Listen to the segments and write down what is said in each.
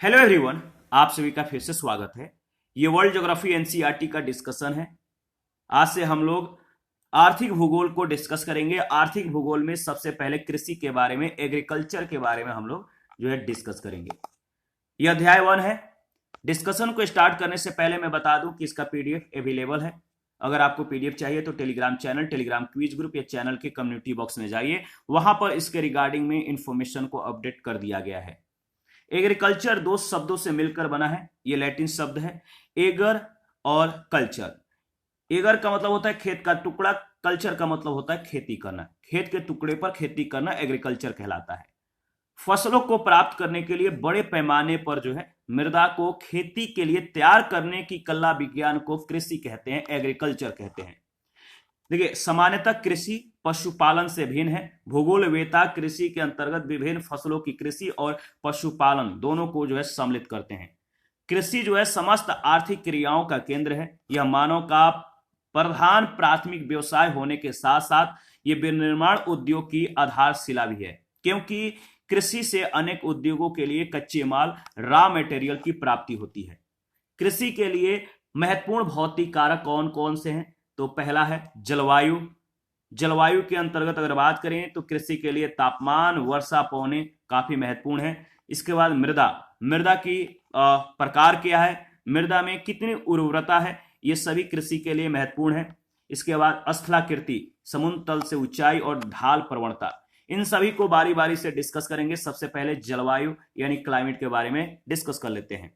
Hello everyone, आप सभी का फिर से स्वागत है। ये वर्ल्ड ज्योग्राफी एनसीईआरटी का डिस्कशन है। आज से हम लोग आर्थिक भूगोल को डिस्कस करेंगे। आर्थिक भूगोल में सबसे पहले कृषि के बारे में, एग्रीकल्चर के बारे में हम लोग डिस्कस करेंगे। यह अध्याय 1 है। डिस्कशन को स्टार्ट करने से पहले मैं बता दूं कि इसका पीडीएफ अवेलेबल है। अगर आपको पीडीएफ चाहिए तो Telegram channel, Telegram quiz group या चैनल के कम्युनिटी बॉक्स में जाइए, वहां पर इसके रिगार्डिंग में इंफॉर्मेशन को अपडेट कर दिया गया है। एग्रीकल्चर दो शब्दों से मिलकर बना है। ये लैटिन शब्द है, एगर और कल्चर। एगर का मतलब होता है खेत का टुकड़ा, कल्चर का मतलब होता है खेती करना। खेत के टुकड़े पर खेती करना एग्रीकल्चर कहलाता है। फसलों को प्राप्त करने के लिए बड़े पैमाने पर मृदा को खेती के लिए तैयार करने की कला विज्ञान को कृषि कहते हैं, एग्रीकल्चर कहते हैं। देखिए, सामान्यतः कृषि पशुपालन से भिन्न है। भूगोलवेत्ता कृषि के अंतर्गत विभिन्न फसलों की कृषि और पशुपालन दोनों को सम्मिलित करते हैं। कृषि समस्त आर्थिक क्रियाओं का केंद्र है। यह मानव का प्रधान प्राथमिक व्यवसाय होने के साथ साथ ये विनिर्माण उद्योग की आधारशिला भी है, क्योंकि कृषि से अनेक उद्योगों के लिए कच्चे माल, रॉ मटेरियल की प्राप्ति होती है। कृषि के लिए महत्वपूर्ण भौतिक कारक कौन कौन से हैं? तो पहला है जलवायु। जलवायु के अंतर्गत अगर बात करें तो कृषि के लिए तापमान, वर्षा, पौने काफी महत्वपूर्ण है। इसके बाद मृदा। मृदा की प्रकार क्या है, मृदा में कितनी उर्वरता है, ये सभी कृषि के लिए महत्वपूर्ण है। इसके बाद स्थलाकृति, समुद्र तल से ऊंचाई और ढाल प्रवणता, इन सभी को बारी बारी से डिस्कस करेंगे। सबसे पहले जलवायु यानी क्लाइमेट के बारे में डिस्कस कर लेते हैं।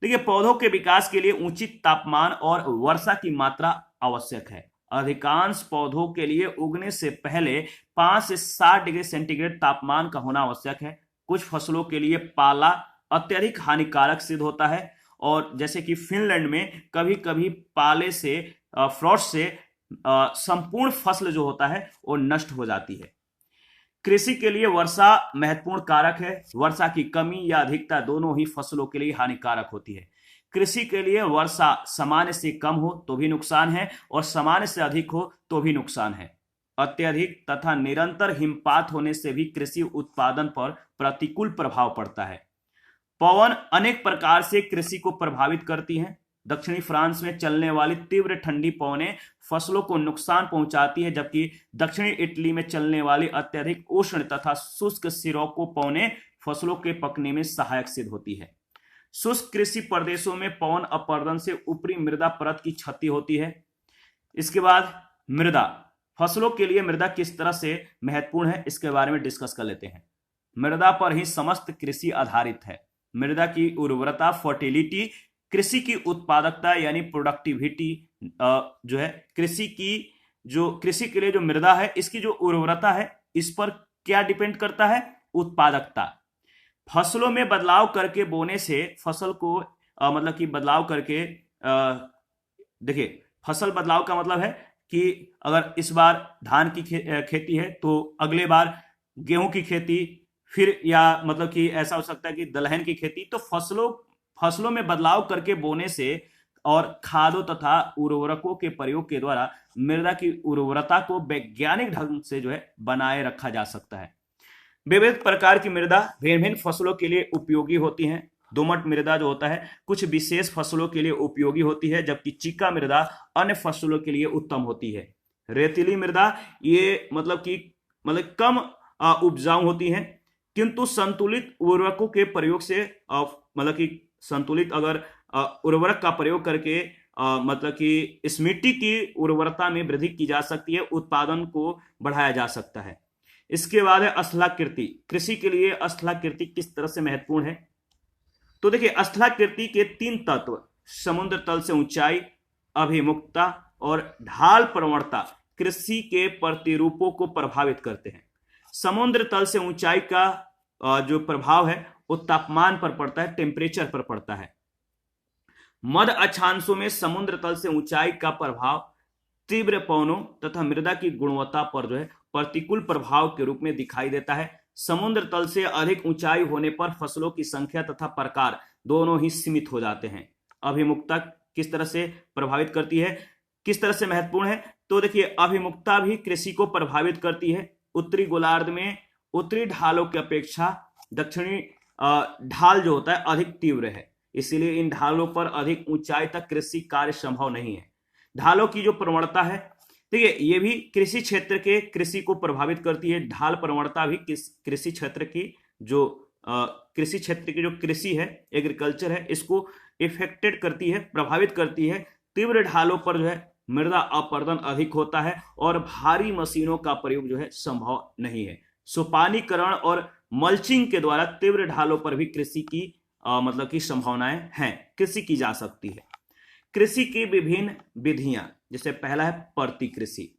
देखिए, पौधों के विकास के लिए उचित तापमान और वर्षा की मात्रा आवश्यक है। अधिकांश पौधों के लिए उगने से पहले 5 से 60 डिग्री सेंटीग्रेड तापमान का होना आवश्यक है। कुछ फसलों के लिए पाला अत्यधिक हानिकारक सिद्ध होता है, और जैसे कि फिनलैंड में कभी कभी पाले से, फ्रॉस्ट से संपूर्ण फसल जो होता है वो नष्ट हो जाती है। कृषि के लिए वर्षा महत्वपूर्ण कारक है। वर्षा की कमी या अधिकता दोनों ही फसलों के लिए हानिकारक होती है। कृषि के लिए वर्षा सामान्य से कम हो तो भी नुकसान है, और सामान्य से अधिक हो तो भी नुकसान है। अत्यधिक तथा निरंतर हिमपात होने से भी कृषि उत्पादन पर प्रतिकूल प्रभाव पड़ता है। पवन अनेक प्रकार से कृषि को प्रभावित करती हैं। दक्षिणी फ्रांस में चलने वाली तीव्र ठंडी पवनें फसलों को नुकसान पहुंचाती है, जबकि दक्षिणी इटली में चलने वाली अत्यधिक उष्ण तथा शुष्क सिरोको पवनें फसलों के पकने में सहायक सिद्ध होती है। शुष्क कृषि प्रदेशों में पवन अपरदन से ऊपरी मृदा परत की क्षति होती है। इसके बाद मृदा। फसलों के लिए मृदा किस तरह से महत्वपूर्ण है, इसके बारे में डिस्कस कर लेते हैं। मृदा पर ही समस्त कृषि आधारित है। मृदा की उर्वरता, फर्टिलिटी, कृषि की उत्पादकता यानी प्रोडक्टिविटी कृषि के लिए जो मृदा है, इसकी जो उर्वरता है, इस पर क्या डिपेंड करता है? उत्पादकता। फसलों में बदलाव करके बोने से फसल को मतलब कि बदलाव करके, देखिए, फसल बदलाव का मतलब है कि अगर इस बार धान की खेती है तो अगले बार गेहूं की खेती, फिर या मतलब कि ऐसा हो सकता है कि दलहन की खेती। तो फसलों में बदलाव करके बोने से और खादों तथा उर्वरकों के प्रयोग के द्वारा मृदा की उर्वरता को वैज्ञानिक ढंग से बनाए रखा जा सकता है। विविध प्रकार की मृदा भिन्न भिन्न फसलों के लिए उपयोगी होती हैं। दोमट मृदा जो होता है कुछ विशेष फसलों के लिए उपयोगी होती है, जबकि चिक्का मृदा अन्य फसलों के लिए उत्तम होती है। रेतीली मृदा ये मतलब कम उपजाऊ होती है, किंतु संतुलित उर्वरकों के प्रयोग से मतलब कि संतुलित अगर उर्वरक का प्रयोग करके मतलब कि इस मिट्टी की उर्वरता में वृद्धि की जा सकती है, उत्पादन को बढ़ाया जा सकता है। इसके बाद है स्थलाकृति। कृषि के लिए स्थलाकृति किस तरह से महत्वपूर्ण है? तो देखिए, स्थलाकृति के 3 तत्व, समुद्र तल से ऊंचाई, अभिमुखता और ढाल प्रवणता, कृषि के प्रतिरूपों को प्रभावित करते हैं। समुद्र तल से ऊंचाई का जो प्रभाव है वो तापमान पर पड़ता है, टेम्परेचर पर पड़ता है। मध्य अक्षांशों में समुद्र तल से ऊंचाई का प्रभाव तीव्र पवनों तथा मृदा की गुणवत्ता पर प्रतिकूल प्रभाव के रूप में दिखाई देता है। समुद्र तल से अधिक ऊंचाई होने पर फसलों की संख्या तथा प्रकार दोनों ही सीमित हो जाते हैं। अभिमुखता किस तरह से प्रभावित करती है, किस तरह से महत्वपूर्ण है? तो देखिए, अभिमुखता भी कृषि को प्रभावित करती है। उत्तरी गोलार्ध में उत्तरी ढालों की अपेक्षा दक्षिणी ढाल जो होता है अधिक तीव्र है, इसीलिए इन ढालों पर अधिक ऊंचाई तक कृषि कार्य संभव नहीं है। ढालों की जो प्रवणता है, ठीक है, ये भी कृषि क्षेत्र के कृषि को प्रभावित करती है। ढाल प्रवणता भी कृषि क्षेत्र की जो कृषि क्षेत्र की जो कृषि है, एग्रीकल्चर है, इसको इफेक्टेड करती है, प्रभावित करती है। तीव्र ढालों पर जो है मृदा अपरदन अधिक होता है और भारी मशीनों का प्रयोग जो है संभव नहीं है। सुपानीकरण और मल्चिंग के द्वारा तीव्र ढालों पर भी कृषि की मतलब की संभावनाएं हैं, कृषि की जा सकती है। कृषि की विभिन्न विधियां, जैसे पहला है परती कृषि।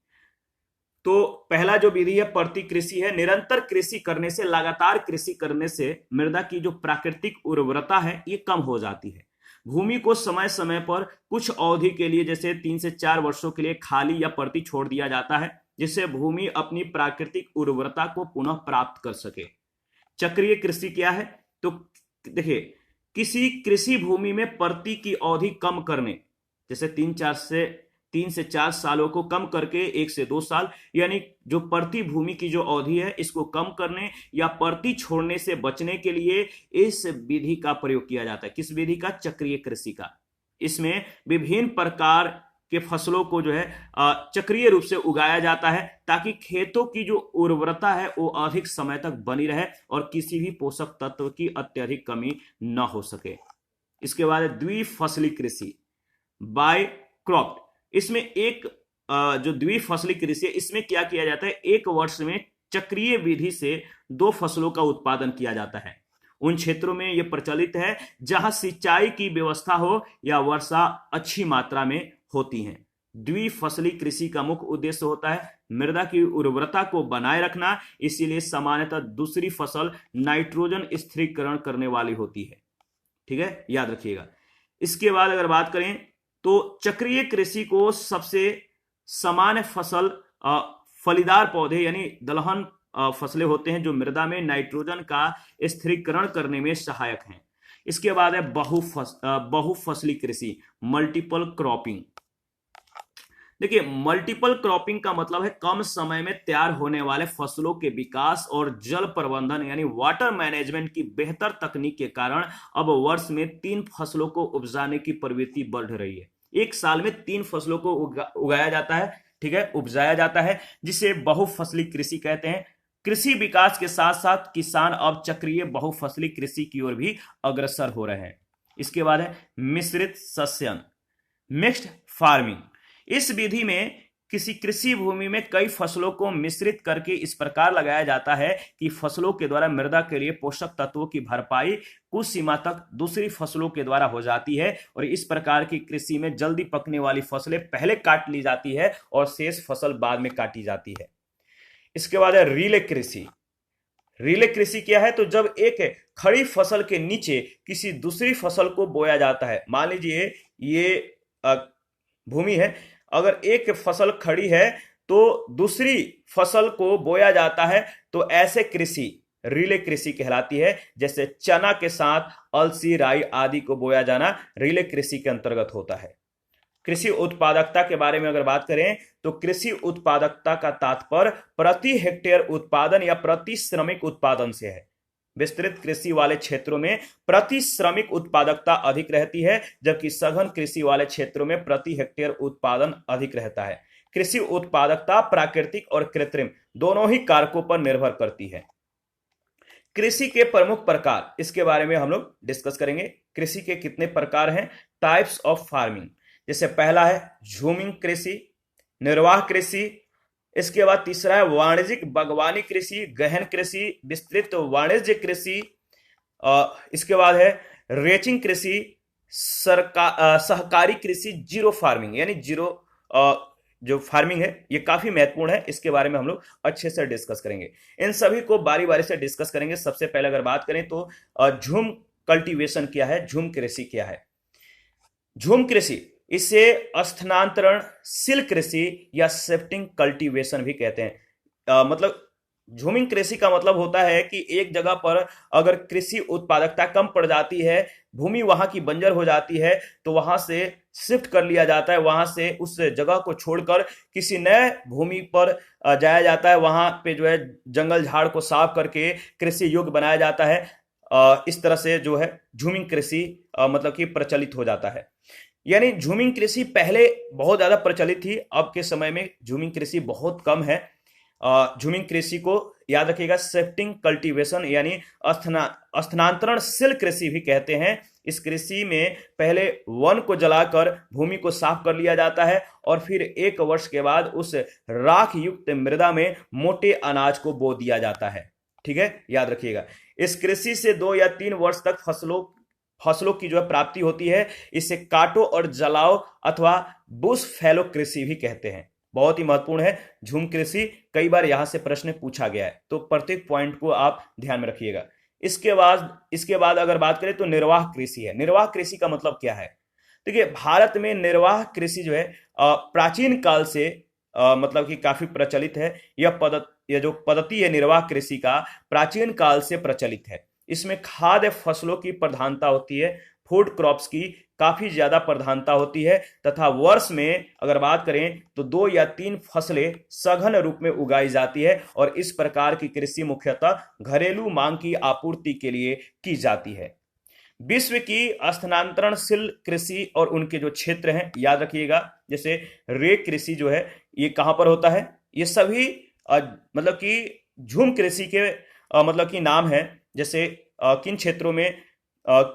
तो पहला जो विधि है परती कृषि है। निरंतर कृषि करने से, लगातार कृषि करने से मृदा की जो प्राकृतिक उर्वरता है ये कम हो जाती है। भूमि को समय समय पर कुछ अवधि के लिए, जैसे 3 से 4 वर्षों के लिए खाली या परती छोड़ दिया जाता है, जिससे भूमि अपनी प्राकृतिक उर्वरता को पुनः प्राप्त कर सके। चक्रीय कृषि क्या है? तो देखिए, किसी कृषि भूमि में परती की अवधि कम करने, जैसे 3 से 4 सालों को कम करके 1 से 2 साल, यानी जो परती भूमि की जो अवधि है इसको कम करने या परती छोड़ने से बचने के लिए इस विधि का प्रयोग किया जाता है। किस विधि का? चक्रीय कृषि का। इसमें विभिन्न प्रकार के फसलों को जो है चक्रीय रूप से उगाया जाता है, ताकि खेतों की जो उर्वरता है वो अधिक समय तक बनी रहे और किसी भी पोषक तत्व की अत्यधिक कमी न हो सके। इसके बाद द्विफसली कृषि, बाय क्रॉप। इसमें एक जो द्विफसली कृषि है, इसमें क्या किया जाता है? एक वर्ष में चक्रीय विधि से 2 फसलों का उत्पादन किया जाता है। उन क्षेत्रों में यह प्रचलित है जहां सिंचाई की व्यवस्था हो या वर्षा अच्छी मात्रा में होती है। द्विफसली कृषि का मुख्य उद्देश्य होता है मृदा की उर्वरता को बनाए रखना, इसीलिए सामान्यतः दूसरी फसल नाइट्रोजन स्थिरीकरण करने वाली होती है। ठीक है, याद रखिएगा। इसके बाद अगर बात करें तो चक्रीय कृषि को सबसे सामान्य फसल फलीदार पौधे यानी दलहन फसलें होते हैं, जो मृदा में नाइट्रोजन का स्थिरीकरण करने में सहायक हैं। इसके बाद है बहुफसली कृषि, मल्टीपल क्रॉपिंग। देखिए, मल्टीपल क्रॉपिंग का मतलब है कम समय में तैयार होने वाले फसलों के विकास और जल प्रबंधन यानी वाटर मैनेजमेंट की बेहतर तकनीक के कारण अब वर्ष में 3 फसलों को उपजाने की प्रवृत्ति बढ़ रही है। एक साल में 3 फसलों को उगाया जाता है, ठीक है, उपजाया जाता है, जिसे बहुफसली कृषि कहते हैं। कृषि विकास के साथ साथ किसान अब चक्रीय बहुफसली कृषि की ओर भी अग्रसर हो रहे हैं। इसके बाद है मिश्रित सस्यन, मिक्स्ड फार्मिंग। इस विधि में किसी कृषि भूमि में कई फसलों को मिश्रित करके इस प्रकार लगाया जाता है कि फसलों के द्वारा मृदा के लिए पोषक तत्वों की भरपाई कुछ सीमा तक दूसरी फसलों के द्वारा हो जाती है, और इस प्रकार की कृषि में जल्दी पकने वाली फसलें पहले काट ली जाती है और शेष फसल बाद में काटी जाती है। इसके बाद है रिले कृषि। रिले कृषि क्या है? तो जब एक खड़ी फसल के नीचे किसी दूसरी फसल को बोया जाता है, मान लीजिए ये भूमि है, अगर एक फसल खड़ी है तो दूसरी फसल को बोया जाता है, तो ऐसे कृषि रिले कृषि कहलाती है। जैसे चना के साथ अलसी, राई आदि को बोया जाना रिले कृषि के अंतर्गत होता है। कृषि उत्पादकता के बारे में अगर बात करें तो कृषि उत्पादकता का तात्पर्य प्रति हेक्टेयर उत्पादन या प्रति श्रमिक उत्पादन से है। विस्तृत कृषि वाले क्षेत्रों में प्रति श्रमिक उत्पादकता अधिक रहती है, जबकि सघन कृषि वाले क्षेत्रों में प्रति हेक्टेयर उत्पादन अधिक रहता है। कृषि उत्पादकता प्राकृतिक और कृत्रिम दोनों ही कारकों पर निर्भर करती है। कृषि के प्रमुख प्रकार, इसके बारे में हम लोग डिस्कस करेंगे। कृषि के कितने प्रकार हैं? Types of farming. जैसे पहला है झूमिंग कृषि, निर्वाह कृषि। इसके बाद तीसरा है वाणिज्यिक बागवानी कृषि, गहन कृषि, विस्तृत वाणिज्य कृषि। इसके बाद है रेचिंग कृषि, सहकारी कृषि, जीरो फार्मिंग यानी जीरो जो फार्मिंग है ये काफी महत्वपूर्ण है, इसके बारे में हम लोग अच्छे से डिस्कस करेंगे। इन सभी को बारी बारी से डिस्कस करेंगे। सबसे पहले अगर बात करें तो झूम कल्टीवेशन क्या है, झूम कृषि क्या है? झूम कृषि, इसे स्थानांतरणशील कृषि या शिफ्टिंग कल्टीवेशन भी कहते हैं। मतलब झूमिंग कृषि का मतलब होता है कि एक जगह पर अगर कृषि उत्पादकता कम पड़ जाती है, भूमि वहां की बंजर हो जाती है, तो वहां से शिफ्ट कर लिया जाता है, वहां से उस जगह को छोड़कर किसी नए भूमि पर जाया जाता है। वहां पे जो है जंगल झाड़ को साफ करके कृषि योग्य बनाया जाता है। इस तरह से जो है झूमिंग कृषि मतलब कि प्रचलित हो जाता है। यानी झूमिंग कृषि पहले बहुत ज्यादा प्रचलित थी, अब के समय में झूमिंग कृषि बहुत कम है। झूमिंग कृषि को याद रखिएगा शिफ्टिंग कल्टीवेशन यानी स्थानांतरणशील कृषि भी कहते हैं। इस कृषि में पहले वन को जलाकर भूमि को साफ कर लिया जाता है और फिर 1 वर्ष के बाद उस राख युक्त मृदा में मोटे अनाज को बो दिया जाता है। ठीक है, याद रखिएगा। इस कृषि से 2 या 3 वर्ष तक फसलों की जो है प्राप्ति होती है। इसे काटो और जलाओ अथवा बुश फैलो कृषि भी कहते हैं। बहुत ही महत्वपूर्ण है झूम कृषि, कई बार यहां से प्रश्न पूछा गया है, तो प्रत्येक पॉइंट को आप ध्यान में रखिएगा। इसके बाद अगर बात करें तो निर्वाह कृषि है। निर्वाह कृषि का मतलब क्या है? देखिए, भारत में निर्वाह कृषि जो है प्राचीन काल से मतलब कि काफी प्रचलित है। यह जो पद्धति है निर्वाह कृषि का प्राचीन काल से प्रचलित है। इसमें खाद्य फसलों की प्रधानता होती है, फूड क्रॉप्स की काफी ज्यादा प्रधानता होती है तथा वर्ष में अगर बात करें तो 2 या 3 फसलें सघन रूप में उगाई जाती है और इस प्रकार की कृषि मुख्यतः घरेलू मांग की आपूर्ति के लिए की जाती है। विश्व की स्थानांतरणशील कृषि और उनके जो क्षेत्र हैं याद रखिएगा, जैसे रेक कृषि जो है ये कहां पर होता है? ये सभी मतलब कि झूम कृषि के मतलब कि नाम है। जैसे किन क्षेत्रों में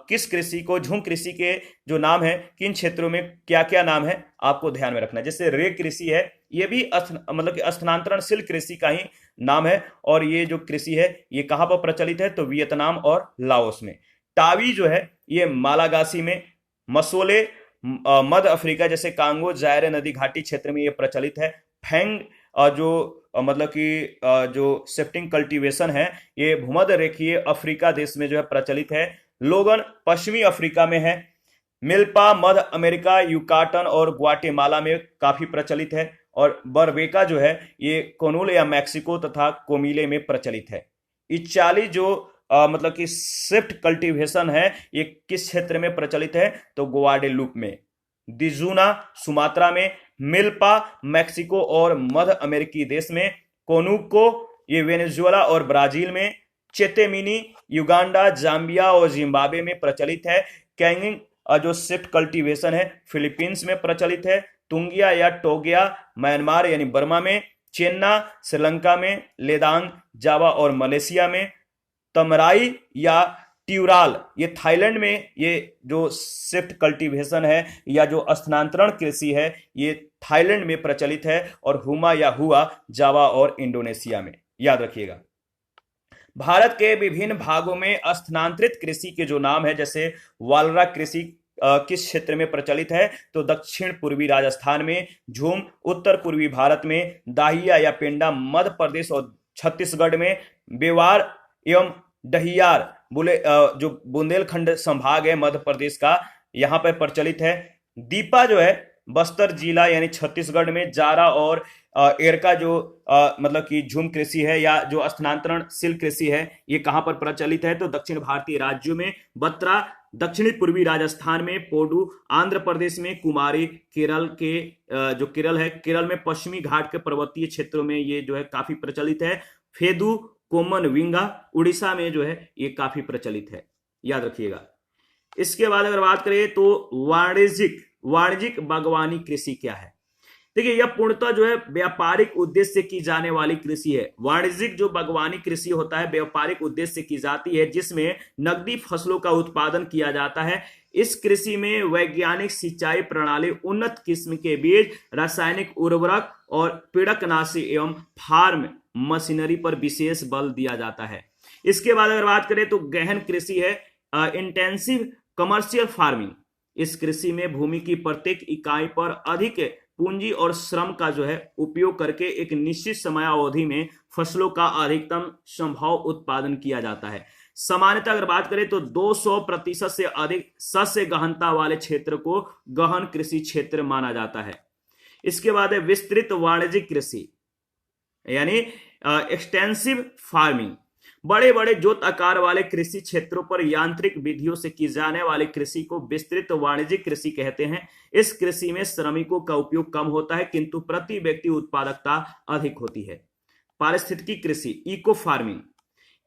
किस कृषि को झूम कृषि के जो नाम है, किन क्षेत्रों में क्या क्या नाम है, आपको ध्यान में रखना है। जैसे रेक कृषि है, ये भी मतलब कि स्थानांतरणशील कृषि का ही नाम है और ये जो कृषि है ये कहां पर प्रचलित है? तो वियतनाम और लाओस में। टावी जो है ये मालागासी में, मसोले मध्य अफ्रीका जैसे कांगो जायरे नदी घाटी क्षेत्र में ये प्रचलित है। फैंग जो मतलब कि जो शिफ्टिंग कल्टीवेशन है ये भूमध्य रेखीय अफ्रीका देश में जो है प्रचलित है। लोगन पश्चिमी अफ्रीका में है। मिल्पा मध्य अमेरिका, युकाटन और ग्वाटेमाला में काफी प्रचलित है। और बरबेका जो है ये कोनुल या मैक्सिको तथा कोमिले में प्रचलित है। इचाली जो मतलब कि शिफ्ट कल्टीवेशन है ये किस क्षेत्र में प्रचलित है? तो ग्वाडेलूप में। दिजुना सुमात्रा में, मिल्पा मैक्सिको और मध्य अमेरिकी देश में, कोनुको ये वेनेजुएला और ब्राजील में, चेतेमिनी युगांडा, जाम्बिया और जिम्बाब्वे में प्रचलित है। कैंगिंग जो शिफ्ट कल्टीवेशन है फिलीपींस में प्रचलित है। तुंगिया या टोगिया म्यांमार यानी बर्मा में, चेन्ना श्रीलंका में, लेदांग जावा और मलेशिया में, तमराई या ट्यूराल ये थाईलैंड में। ये जो शिफ्ट कल्टीवेशन है या जो स्थानांतरण कृषि है ये थाईलैंड में प्रचलित है। और हुमा या हुआ जावा और इंडोनेशिया में, याद रखिएगा। भारत के विभिन्न भागों में स्थानांतरित कृषि के जो नाम है, जैसे वालरा कृषि किस क्षेत्र में प्रचलित है? तो दक्षिण पूर्वी राजस्थान में, झूम उत्तर पूर्वी भारत में, दाहिया या पेंडा मध्य प्रदेश और छत्तीसगढ़ में, बेवार एवं डहियार जो बुंदेलखंड संभाग है मध्य प्रदेश का, यहां पर प्रचलित है। दीपा जो है बस्तर जिला यानी छत्तीसगढ़ में, जारा और एरका जो मतलब कि झूम कृषि है या जो स्थानांतरणशील कृषि है ये कहां पर प्रचलित है? तो दक्षिण भारतीय राज्यों में, बत्रा दक्षिणी पूर्वी राजस्थान में, पोडू आंध्र प्रदेश में, कुमारी केरल के जो केरल है, केरल में पश्चिमी घाट के पर्वतीय क्षेत्रों में ये जो है काफी प्रचलित है। फेदू कोमन विंगा उड़ीसा में जो है ये काफी प्रचलित है, याद रखिएगा। इसके बाद अगर बात करें तो वाणिज्यिक बागवानी कृषि क्या है? देखिए, यह पूर्णतः जो है व्यापारिक उद्देश्य से की जाने वाली कृषि है। वाणिज्यिक जो बागवानी कृषि होता है व्यापारिक उद्देश्य से की जाती है, जिसमें नकदी फसलों का उत्पादन किया जाता है। इस कृषि में वैज्ञानिक सिंचाई प्रणाली, उन्नत किस्म के बीज, रासायनिक उर्वरक और पीड़कनाशी एवं फार्म मशीनरी पर विशेष बल दिया जाता है। इसके बाद अगर बात करें तो गहन कृषि है, इंटेंसिव कमर्शियल फार्मिंग। इस कृषि में भूमि की प्रत्येक इकाई पर अधिक पूंजी और श्रम का जो है उपयोग करके एक निश्चित समयावधि में फसलों का अधिकतम संभव उत्पादन किया जाता है। सामान्यतः अगर बात करें तो 200% से अधिक सस्य गहनता वाले क्षेत्र को गहन कृषि क्षेत्र माना जाता है। इसके बाद है विस्तृत वाणिज्यिक कृषि यानी एक्सटेंसिव फार्मिंग। बड़े बड़े जोत आकार वाले कृषि क्षेत्रों पर यांत्रिक विधियों से की जाने वाली कृषि को विस्तृत वाणिज्यिक कृषि कहते हैं। इस कृषि में श्रमिकों का उपयोग कम होता है किंतु प्रति व्यक्ति उत्पादकता अधिक होती है। पारिस्थितिकी कृषि, इको फार्मिंग।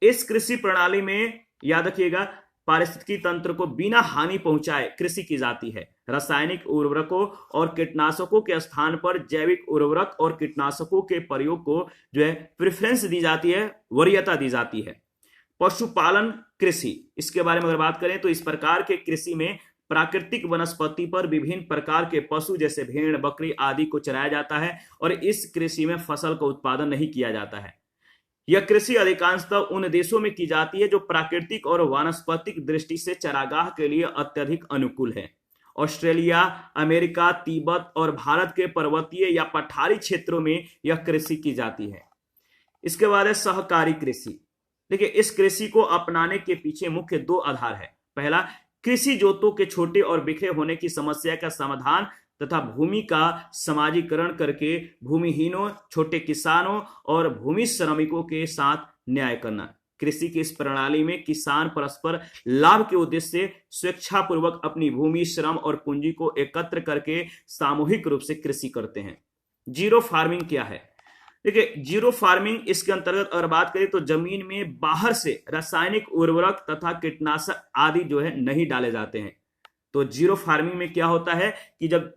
इस कृषि प्रणाली में याद रखिएगा, पारिस्थितिकी तंत्र को बिना हानि पहुंचाए कृषि की जाती है। रासायनिक उर्वरकों और कीटनाशकों के स्थान पर जैविक उर्वरक और कीटनाशकों के प्रयोग को जो है प्रेफरेंस दी जाती है, वरीयता दी जाती है। पशुपालन कृषि, इसके बारे में अगर बात करें तो इस प्रकार के कृषि में प्राकृतिक वनस्पति पर विभिन्न प्रकार के पशु जैसे भेड़, बकरी आदि को चराया जाता है और इस कृषि में फसल का उत्पादन नहीं किया जाता है। यह कृषि अधिकांशतः उन देशों में की जाती है जो प्राकृतिक और वानस्पतिक दृष्टि से चारागाह के लिए अत्यधिक अनुकूल है। ऑस्ट्रेलिया, अमेरिका, तिब्बत और भारत के पर्वतीय या पठारी क्षेत्रों में यह कृषि की जाती है। इसके बाद है सहकारी कृषि। देखिए, इस कृषि को अपनाने के पीछे मुख्य दो आधार है। पहला, कृषि जोतों के छोटे और बिखरे होने की समस्या का समाधान तथा भूमि का समाजीकरण करके भूमिहीनों, छोटे किसानों और भूमि श्रमिकों के साथ न्याय करना। कृषि की इस प्रणाली में किसान परस्पर लाभ के उद्देश्य से स्वेच्छापूर्वक अपनी भूमि, श्रम और पूंजी को एकत्र करके सामूहिक रूप से कृषि करते हैं। जीरो फार्मिंग क्या है? देखिए, जीरो फार्मिंग इसके अंतर्गत अगर बात करें तो जमीन में बाहर से रासायनिक उर्वरक तथा कीटनाशक आदि जो है नहीं डाले जाते हैं। तो जीरो फार्मिंग में क्या होता है कि जब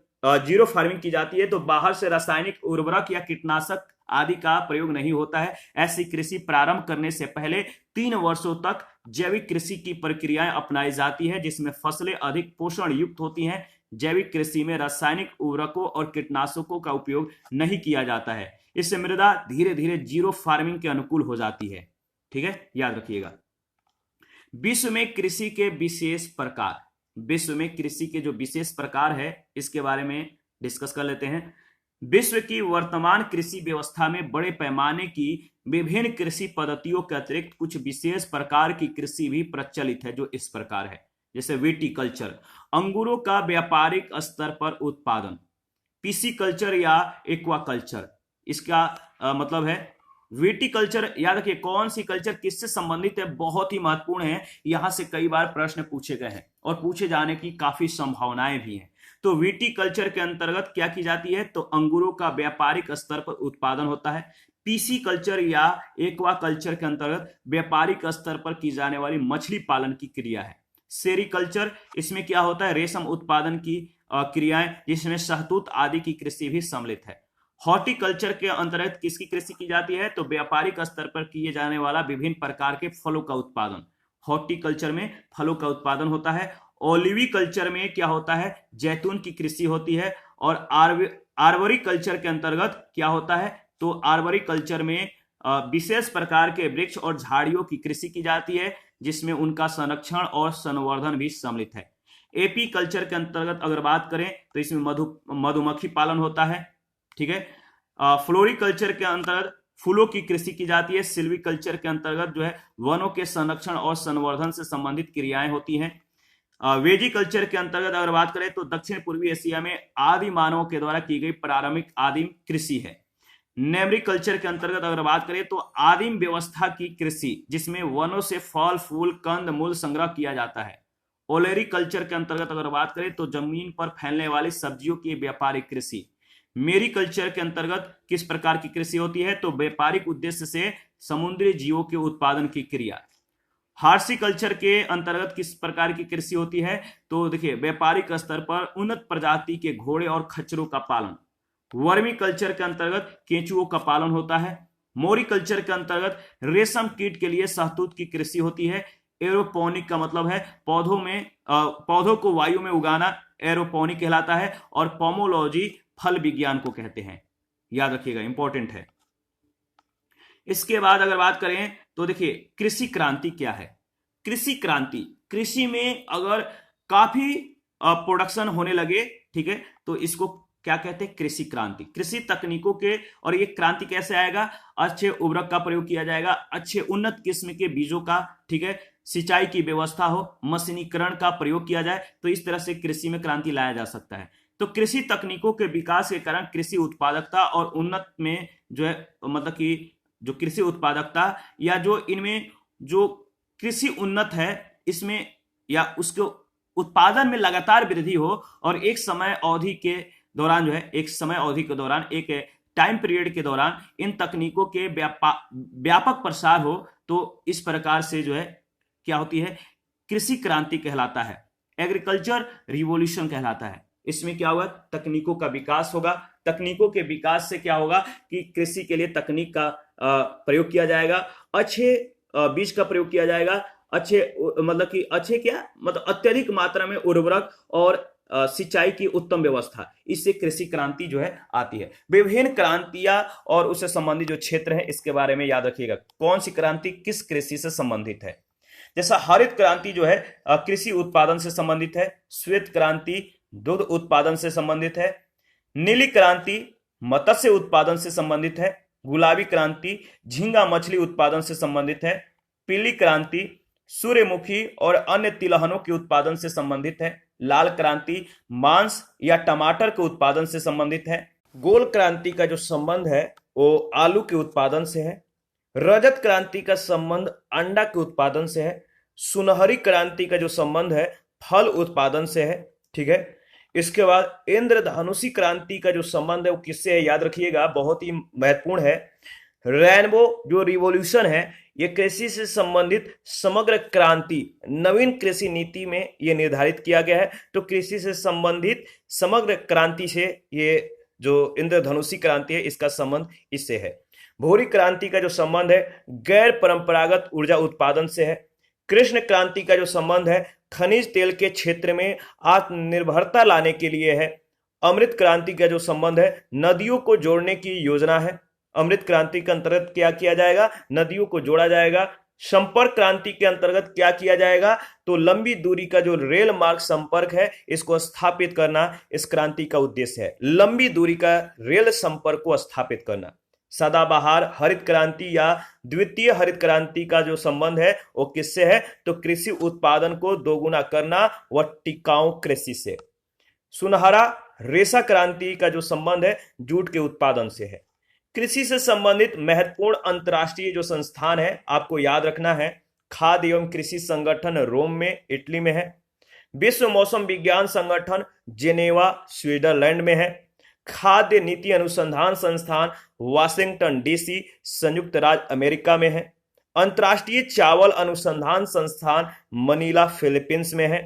जीरो फार्मिंग की जाती है तो बाहर से रासायनिक उर्वरक या कीटनाशक आदि का प्रयोग नहीं होता है। ऐसी कृषि प्रारंभ करने से पहले 3 वर्षों तक जैविक कृषि की प्रक्रियाएं अपनाई जाती है, जिसमें फसलें अधिक पोषण युक्त होती हैं। जैविक कृषि में रासायनिक उर्वरकों और कीटनाशकों का उपयोग नहीं किया जाता है। इससे मृदा धीरे धीरे जीरो फार्मिंग के अनुकूल हो जाती है। ठीक है, याद रखिएगा। विश्व में कृषि के विशेष प्रकार, विश्व में कृषि के जो विशेष प्रकार है इसके बारे में डिस्कस कर लेते हैं। विश्व की वर्तमान कृषि व्यवस्था में बड़े पैमाने की विभिन्न कृषि पद्धतियों के अतिरिक्त कुछ विशेष प्रकार की कृषि भी प्रचलित है, जो इस प्रकार है। जैसे विटीकल्चर, अंगूरों का व्यापारिक स्तर पर उत्पादन। पिसीकल्चर या एक्वाकल्चर, इसका मतलब है विटीकल्चर। याद रखिए, कौन सी कल्चर किससे संबंधित है, बहुत ही महत्वपूर्ण है। यहां से कई बार प्रश्न पूछे गए हैं और पूछे जाने की काफी संभावनाएं भी हैं। तो विटीकल्चर के अंतर्गत क्या की जाती है, तो अंगूरों का व्यापारिक स्तर पर उत्पादन होता है। पीसी कल्चर या एक्वाकल्चर के अंतर्गत व्यापारिक स्तर पर की जाने वाली मछली पालन की क्रिया है। सेरीकल्चर, इसमें क्या होता है, रेशम उत्पादन की क्रियाएं, जिसमें शहतूत आदि की कृषि भी सम्मिलित है। हॉर्टिकल्चर के अंतर्गत किसकी कृषि की जाती है, तो व्यापारिक स्तर पर किए जाने वाला विभिन्न प्रकार के फलों का उत्पादन। हॉर्टिकल्चर में फलों का उत्पादन होता है। ओलिवी कल्चर में क्या होता है, जैतून की कृषि होती है। और आर्बरी कल्चर के अंतर्गत क्या होता है, तो आर्बरी कल्चर में विशेष प्रकार के वृक्ष और झाड़ियों की कृषि की जाती है, जिसमें उनका संरक्षण और संवर्धन भी सम्मिलित है। एपी कल्चर के अंतर्गत अगर बात करें तो इसमें मधुमक्खी पालन होता है। ठीक है। फ्लोरिकल्चर के अंतर्गत फूलों की कृषि की जाती है। सिल्वीकल्चर के अंतर्गत जो है वनों के संरक्षण और संवर्धन से संबंधित क्रियाएं होती हैं। वेजिकल्चर के अंतर्गत अगर बात करें तो दक्षिण पूर्वी एशिया में आदि मानवों के द्वारा की गई प्रारंभिक आदिम कृषि है। नेमरिकल्चर के अंतर्गत अगर बात करें तो आदिम व्यवस्था की कृषि, जिसमें वनों से फल, फूल, कंद मूल संग्रह किया जाता है। ओलेरिकल्चर के अंतर्गत अगर बात करें तो जमीन पर फैलने वाली सब्जियों की व्यापारिक कृषि। मेरिकल्चर के अंतर्गत किस प्रकार की कृषि होती है, तो व्यापारिक उद्देश्य से समुद्री जीवों के उत्पादन की क्रिया। हार्सिकल्चर के अंतर्गत किस प्रकार की कृषि होती है, तो देखिए व्यापारिक स्तर पर उन्नत प्रजाति के घोड़े और खच्चरों का पालन। वर्मी कल्चर के अंतर्गत केंचुओं का पालन होता है। मोरिकल्चर के अंतर्गत रेशम कीट के लिए शहतूत की कृषि होती है। एरोपोनिक का मतलब है पौधों को वायु में उगाना, एरोपोनिक कहलाता है। और पोमोलॉजी फल विज्ञान को कहते हैं। याद रखिएगा, इंपॉर्टेंट है। इसके बाद अगर बात करें तो देखिए कृषि क्रांति क्या है। कृषि क्रांति, कृषि में अगर काफी प्रोडक्शन होने लगे, ठीक है, तो इसको क्या कहते हैं, कृषि क्रांति। कृषि तकनीकों के, और ये क्रांति कैसे आएगा, अच्छे उर्वरक का प्रयोग किया जाएगा, अच्छे उन्नत किस्म के बीजों का, ठीक है, सिंचाई की व्यवस्था हो, मशीनीकरण का प्रयोग किया जाए, तो इस तरह से कृषि में क्रांति लाया जा सकता है। तो कृषि तकनीकों के विकास के कारण कृषि उत्पादकता और उन्नत में जो है, मतलब कि जो कृषि उत्पादकता या जो इनमें जो कृषि उन्नत है इसमें या उसके उत्पादन में लगातार वृद्धि हो, और एक समय अवधि के दौरान जो है, एक समय अवधि के दौरान, एक टाइम पीरियड के दौरान इन तकनीकों के व्यापक प्रसार हो, तो इस प्रकार से जो है क्या होती है? कृषि क्रांति कहलाता है, एग्रीकल्चर रिवॉल्यूशन कहलाता है। इसमें क्या होगा? तकनीकों का विकास होगा। तकनीकों के विकास से क्या होगा कि कृषि के लिए तकनीक का प्रयोग किया जाएगा, अच्छे बीज का प्रयोग किया जाएगा, अच्छे मतलब कि अच्छे क्या मतलब अत्यधिक मात्रा में उर्वरक और सिंचाई की उत्तम व्यवस्था, इससे कृषि क्रांति जो है आती है। विभिन्न क्रांतियां और उससे संबंधित जो क्षेत्र है इसके बारे में याद रखिएगा, कौन सी क्रांति किस कृषि से संबंधित है। जैसा हरित क्रांति जो है कृषि उत्पादन से संबंधित है, श्वेत क्रांति दूध उत्पादन से संबंधित है, नीली क्रांति मत्स्य उत्पादन से संबंधित है, गुलाबी क्रांति झींगा मछली उत्पादन से संबंधित है, पीली क्रांति सूर्यमुखी और अन्य तिलहनों के उत्पादन से संबंधित है, लाल क्रांति मांस या टमाटर के उत्पादन से संबंधित है, गोल क्रांति का जो संबंध है वो आलू के उत्पादन से है, रजत क्रांति का संबंध अंडा के उत्पादन से है, सुनहरी क्रांति का जो संबंध है फल उत्पादन से है। ठीक है, इसके बाद इंद्रधनुषी क्रांति का जो संबंध है वो किससे है? याद रखिएगा, बहुत ही महत्वपूर्ण है। रेनबो जो रिवॉल्यूशन है ये कृषि से संबंधित समग्र क्रांति, नवीन कृषि नीति में ये निर्धारित किया गया है। तो कृषि से संबंधित समग्र क्रांति से ये जो इंद्रधनुषी क्रांति है इसका संबंध इससे है। भूरी क्रांति का जो संबंध है गैर परंपरागत ऊर्जा उत्पादन से है। कृष्ण क्रांति का जो संबंध है खनिज तेल के क्षेत्र में आत्मनिर्भरता लाने के लिए है। अमृत क्रांति का जो संबंध है नदियों को जोड़ने की योजना है। अमृत क्रांति के अंतर्गत क्या किया जाएगा? नदियों को जोड़ा जाएगा। संपर्क क्रांति के अंतर्गत क्या किया जाएगा? तो लंबी दूरी का जो रेल मार्ग संपर्क है इसको स्थापित करना इस क्रांति का उद्देश्य है। लंबी दूरी का रेल संपर्क को स्थापित करना। सदाबहार हरित क्रांति या द्वितीय हरित क्रांति का जो संबंध है वो किससे है? तो कृषि उत्पादन को दोगुना करना व टिकाऊ कृषि से। सुनहरा रेशा क्रांति का जो संबंध है जूट के उत्पादन से है। कृषि से संबंधित महत्वपूर्ण अंतर्राष्ट्रीय जो संस्थान है आपको याद रखना है, खाद्य एवं कृषि संगठन रोम में इटली में है। विश्व मौसम विज्ञान संगठन जेनेवा स्विट्जरलैंड में है। खाद्य नीति अनुसंधान संस्थान वाशिंगटन डीसी संयुक्त राज्य अमेरिका में है। अंतर्राष्ट्रीय चावल अनुसंधान संस्थान मनीला फिलीपींस में है।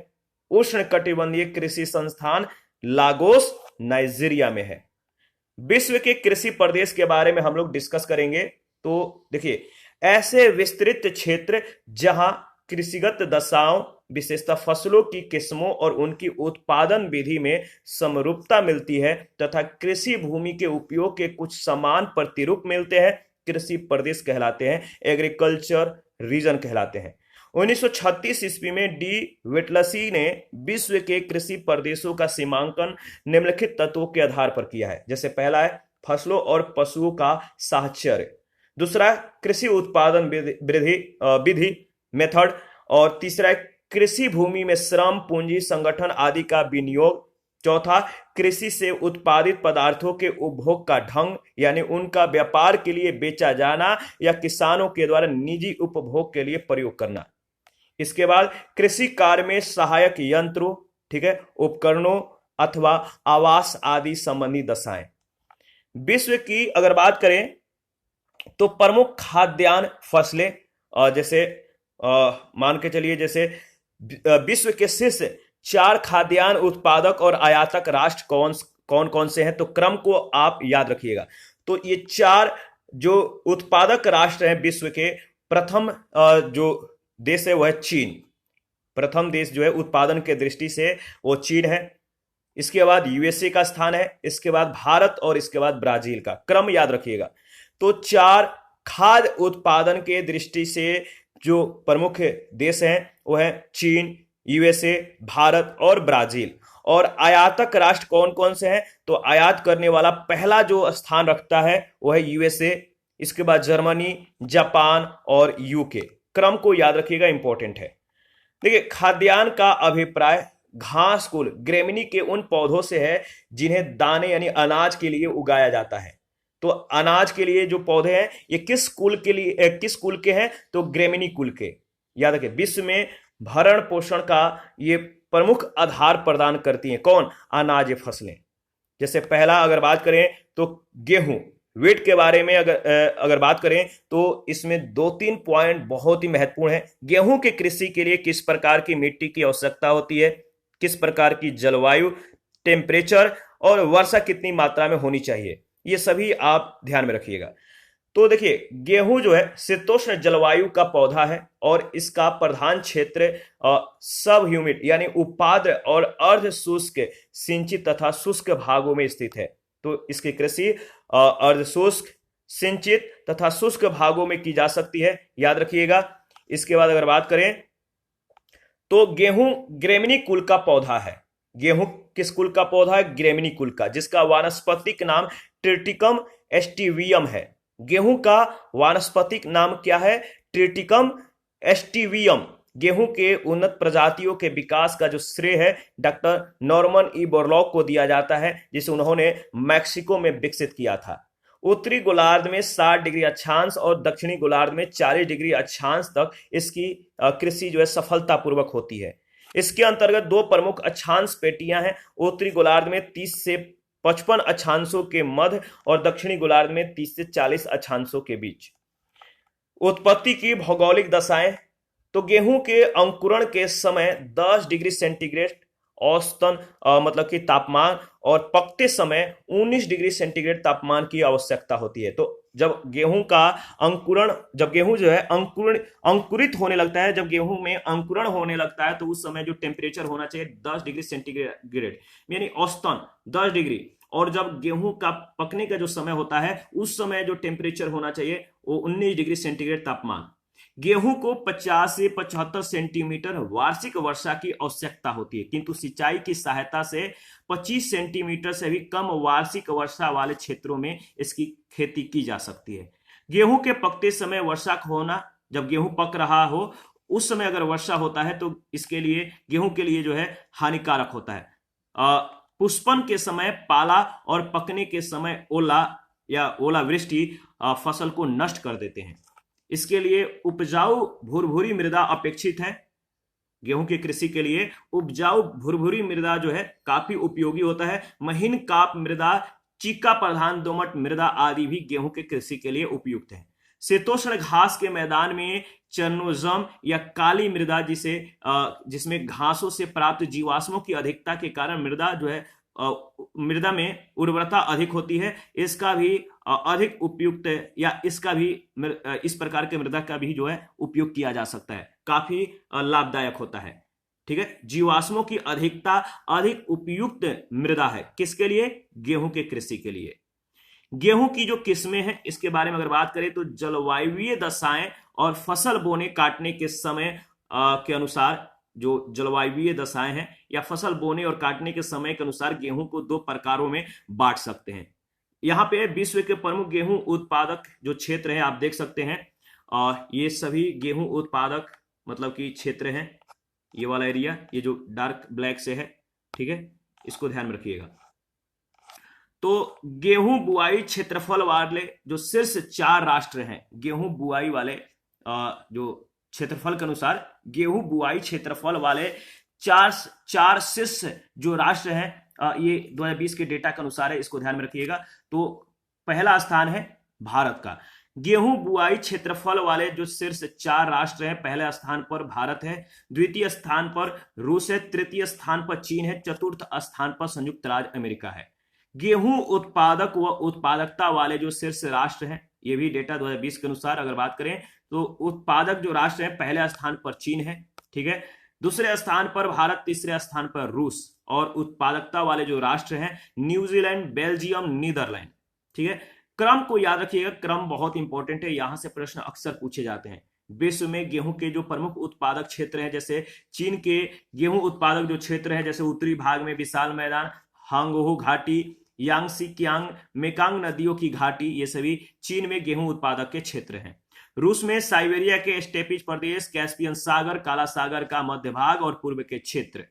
उष्णकटिबंधीय कृषि संस्थान लागोस नाइजीरिया में है। विश्व के कृषि प्रदेश के बारे में हम लोग डिस्कस करेंगे। तो देखिए, ऐसे विस्तृत क्षेत्र जहां कृषिगत दशाओं विशेषतः फसलों की किस्मों और उनकी उत्पादन विधि में समरूपता मिलती है तथा कृषि भूमि के उपयोग के कुछ समान प्रतिरूप मिलते हैं, कृषि प्रदेश कहलाते हैं, एग्रीकल्चर रीजन कहलाते हैं। 1936 ईस्वी में डी विटलसी ने विश्व के कृषि प्रदेशों का सीमांकन निम्नलिखित तत्वों के आधार पर किया है। जैसे पहला है फसलों और पशुओं का साहचर्य, दूसरा कृषि उत्पादन विधि मेथड, और तीसरा कृषि भूमि में श्रम पूंजी संगठन आदि का विनियोग, चौथा कृषि से उत्पादित पदार्थों के उपभोग का ढंग यानी उनका व्यापार के लिए बेचा जाना या किसानों के द्वारा निजी उपभोग के लिए प्रयोग करना। इसके बाद कृषि कार्य में सहायक यंत्रों, ठीक है, उपकरणों अथवा आवास आदि संबंधी दशाएं। विश्व की अगर बात करें तो प्रमुख खाद्यान्न फसलें जैसे मान के चलिए जैसे विश्व के शीर्ष 4 खाद्यान्न उत्पादक और आयातक राष्ट्र कौन कौन से हैं, तो क्रम को आप याद रखिएगा। तो ये 4 जो उत्पादक राष्ट्र हैं विश्व के, प्रथम जो देश है वह है चीन। प्रथम देश जो है उत्पादन के दृष्टि से वो चीन है। इसके बाद यूएसए का स्थान है, इसके बाद भारत और इसके बाद ब्राजील का। क्रम याद रखिएगा। तो 4 खाद्य उत्पादन के दृष्टि से जो प्रमुख देश हैं वो है चीन, यूएसए, भारत और ब्राजील। और आयातक राष्ट्र कौन कौन से हैं, तो आयात करने वाला पहला जो स्थान रखता है वो है यूएसए, इसके बाद जर्मनी, जापान और यूके। क्रम को याद रखिएगा, इंपॉर्टेंट है। देखिए, खाद्यान्न का अभिप्राय घास कुल ग्रेमिनी के उन पौधों से है जिन्हें दाने यानी अनाज के लिए उगाया जाता है। तो अनाज के लिए जो पौधे हैं ये किस कुल के हैं, तो ग्रेमिनी कुल के। याद रखिए, विश्व में भरण पोषण का ये प्रमुख आधार प्रदान करती हैं कौन, अनाज फसलें। जैसे पहला अगर बात करें तो गेहूं, वेट के बारे में अगर बात करें तो इसमें 2-3 पॉइंट बहुत ही महत्वपूर्ण है। गेहूं के कृषि के लिए किस प्रकार की मिट्टी की आवश्यकता होती है, किस प्रकार की जलवायु, टेम्परेचर और वर्षा कितनी मात्रा में होनी चाहिए, ये सभी आप ध्यान में रखिएगा। तो देखिए, गेहूं जो है शीतोष्ण जलवायु का पौधा है और इसका प्रधान क्षेत्र सब ह्यूमिड यानी उपाद्र और अर्ध शुष्क सिंचित तथा शुष्क भागों में स्थित है। तो इसकी कृषि अर्ध शुष्क, सिंचित तथा शुष्क भागों में की जा सकती है, याद रखिएगा। इसके बाद अगर बात करें तो गेहूं ग्रेमिनी कुल का पौधा है। गेहूं किस कुल का पौधा है? ग्रेमिनी कुल का, जिसका वानस्पतिक नाम ट्रिटिकम एस्टिवियम है। गेहूं का वानस्पतिक नाम क्या है? ट्रिटिकम एस्टिवियम। गेहूं के उन्नत प्रजातियों के विकास का जो श्रेय है डॉक्टर नॉर्मन ई बोरलॉग को दिया जाता है, जिसे उन्होंने मैक्सिको में विकसित किया था। उत्तरी गोलार्ध में 60 डिग्री अक्षांश और दक्षिणी गोलार्ध में 40 डिग्री अक्षांश तक इसकी कृषि जो है सफलतापूर्वक होती है। इसके अंतर्गत दो प्रमुख अक्षांश पेटियां हैं। उत्तरी गोलार्ध में 30 से 55 अक्षांशों के मध्य और दक्षिणी गोलार्ध में 30 से 40 अक्षांशों के बीच। उत्पत्ति की भौगोलिक दशाएं, तो गेहूं के अंकुरण के समय 10 डिग्री सेंटीग्रेड औसतन मतलब कि तापमान और पकते समय 19 डिग्री सेंटीग्रेड तापमान की आवश्यकता होती है। तो जब गेहूं का अंकुरण, जब गेहूं जो है अंकुरित होने लगता है, जब गेहूं में अंकुरण होने लगता है, तो उस समय जो टेम्परेचर होना चाहिए 10 डिग्री सेंटीग्रेड यानी औसतन 10 डिग्री। और जब गेहूं का पकने का जो समय होता है उस समय जो टेम्परेचर होना चाहिए वो 19 डिग्री सेंटीग्रेड तापमान। गेहूं को 50 से 75 सेंटीमीटर वार्षिक वर्षा की आवश्यकता होती है, किंतु सिंचाई की सहायता से 25 सेंटीमीटर से भी कम वार्षिक वर्षा वाले क्षेत्रों में इसकी खेती की जा सकती है। गेहूं के पकते समय वर्षा होना, जब गेहूं पक रहा हो उस समय अगर वर्षा होता है तो इसके लिए, गेहूं के लिए जो है हानिकारक होता है। पुष्पन के समय पाला और पकने के समय ओला या ओलावृष्टि फसल को नष्ट कर देते हैं। इसके लिए उपजाऊ भुरभुरी मृदा अपेक्षित है। गेहूं की कृषि के लिए उपजाऊ भुरभुरी मृदा जो है काफी उपयोगी होता है। महीन काप मृदा, चीका प्रधान दोमट मृदा आदि भी गेहूं के कृषि के लिए उपयुक्त है। शीतोष्ण घास के मैदान में चर्नोजम या काली मृदा, जिसमें घासों से प्राप्त जीवाश्मों की अधिकता के कारण मृदा जो है मृदा में उर्वरता अधिक होती है, इसका भी अधिक उपयुक्त या इसका भी इस प्रकार के मृदा का भी जो है उपयोग किया जा सकता है, काफी लाभदायक होता है। ठीक है, जीवाश्मों की अधिकता अधिक उपयुक्त मृदा है किसके लिए? गेहूं के कृषि के लिए। गेहूं की जो किस्में हैं इसके बारे में अगर बात करें तो जलवायुवीय दशाएं और फसल बोने काटने के समय के अनुसार, जो जलवायुवीय दशाएं हैं या फसल बोने और काटने के समय के अनुसार गेहूं को दो प्रकारों में बांट सकते हैं। यहाँ पे विश्व के प्रमुख गेहूं उत्पादक जो क्षेत्र है आप देख सकते हैं, ये सभी गेहूं उत्पादक मतलब कि क्षेत्र हैं। ये वाला एरिया, ये जो डार्क ब्लैक से है, ठीक है, इसको ध्यान में रखिएगा। तो गेहूं बुआई क्षेत्रफल वाले जो शीर्ष 4 राष्ट्र हैं, गेहूं बुआई वाले जो क्षेत्रफल के अनुसार गेहूं बुआई क्षेत्रफल वाले चार शीर्ष जो राष्ट्र हैं, ये 2020 के डेटा के अनुसार है, इसको ध्यान में रखिएगा। तो पहला स्थान है भारत का। गेहूं बुआई क्षेत्रफल वाले जो शीर्ष 4 राष्ट्र हैं, पहले स्थान पर भारत है, द्वितीय स्थान पर रूस है, तृतीय स्थान पर चीन है, चतुर्थ स्थान पर संयुक्त राज्य अमेरिका है। गेहूं उत्पादक व उत्पादकता वाले जो शीर्ष राष्ट्र हैं, ये भी डेटा 2020 के अनुसार अगर बात करें तो उत्पादक जो राष्ट्र है पहले स्थान पर चीन है, ठीक है, दूसरे स्थान पर भारत, तीसरे स्थान पर रूस, और उत्पादकता वाले जो राष्ट्र हैं न्यूजीलैंड, बेल्जियम, नीदरलैंड। ठीक है, क्रम को याद रखिएगा, क्रम बहुत इंपॉर्टेंट है, यहां से प्रश्न अक्सर पूछे जाते हैं। विश्व में गेहूं के जो प्रमुख उत्पादक क्षेत्र हैं, जैसे चीन के गेहूं उत्पादक जो क्षेत्र है, जैसे उत्तरी भाग में विशाल मैदान, हांगहो घाटी, यांगसी कियांग, मेकांग नदियों की घाटी, ये सभी चीन में गेहूं उत्पादक के क्षेत्र हैं। रूस में साइबेरिया के स्टेपीज प्रदेश, कैस्पियन सागर, काला सागर का मध्य भाग और पूर्व के क्षेत्र।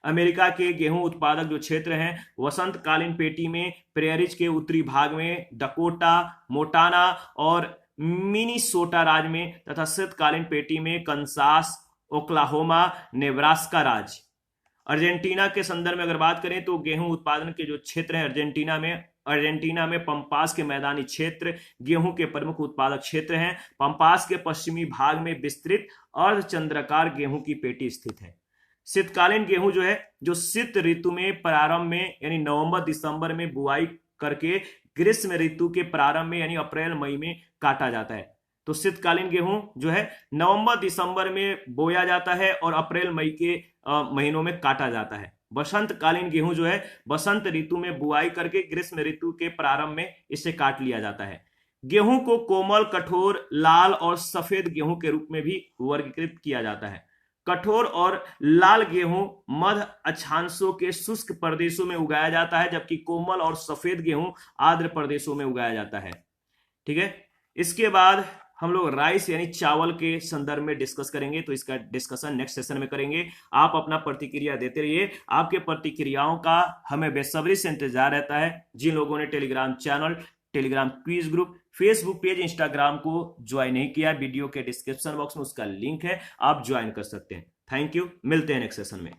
अमेरिका के गेहूं उत्पादक जो क्षेत्र हैं, वसंतकालीन पेटी में प्रेयरीज के उत्तरी भाग में डकोटा, मोटाना और मिनीसोटा राज्य में, तथा शीतकालीन पेटी में कंसास, ओक्लाहोमा, नेब्रास्का राज्य। अर्जेंटीना के संदर्भ में अगर बात करें तो गेहूं उत्पादन के जो क्षेत्र हैं अर्जेंटीना में, अर्जेंटीना में पंपास के मैदानी क्षेत्र गेहूं के प्रमुख उत्पादक क्षेत्र हैं। पंपास के पश्चिमी भाग में विस्तृत अर्धचंद्राकार गेहूं की पेटी स्थित है। शीतकालीन गेहूं जो है, जो शीत ऋतु में प्रारंभ में यानी नवंबर दिसंबर में बुआई करके ग्रीष्म ऋतु के प्रारंभ में यानी अप्रैल मई में काटा जाता है। तो शीतकालीन गेहूं जो है नवंबर दिसंबर में बोया जाता है और अप्रैल मई के महीनों में काटा जाता है। बसंतकालीन गेहूं जो है बसंत ऋतु में बुआई करके ग्रीष्म ऋतु के प्रारंभ में इसे काट लिया जाता है। गेहूं को कोमल, कठोर, लाल और सफेद गेहूं के रूप में भी वर्गीकृत किया जाता है। कठोर और लाल गेहूं मध्य अक्षांशों के शुष्क प्रदेशों में उगाया जाता है, जबकि कोमल और सफेद गेहूं आर्द्र प्रदेशों में उगाया जाता है। ठीक है, इसके बाद हम लोग राइस यानी चावल के संदर्भ में डिस्कस करेंगे, तो इसका डिस्कशन नेक्स्ट सेशन में करेंगे। आप अपना प्रतिक्रिया देते रहिए। आपके प्रतिक्रियाओं का हमें बेसब्री से इंतजार रहता है। जिन लोगों ने Telegram channel, Telegram quiz group, Facebook page, Instagram को ज्वाइन नहीं किया, वीडियो के डिस्क्रिप्शन बॉक्स में उसका लिंक है, आप ज्वाइन कर सकते हैं। थैंक यू, मिलते हैं नेक्स्ट सेशन में।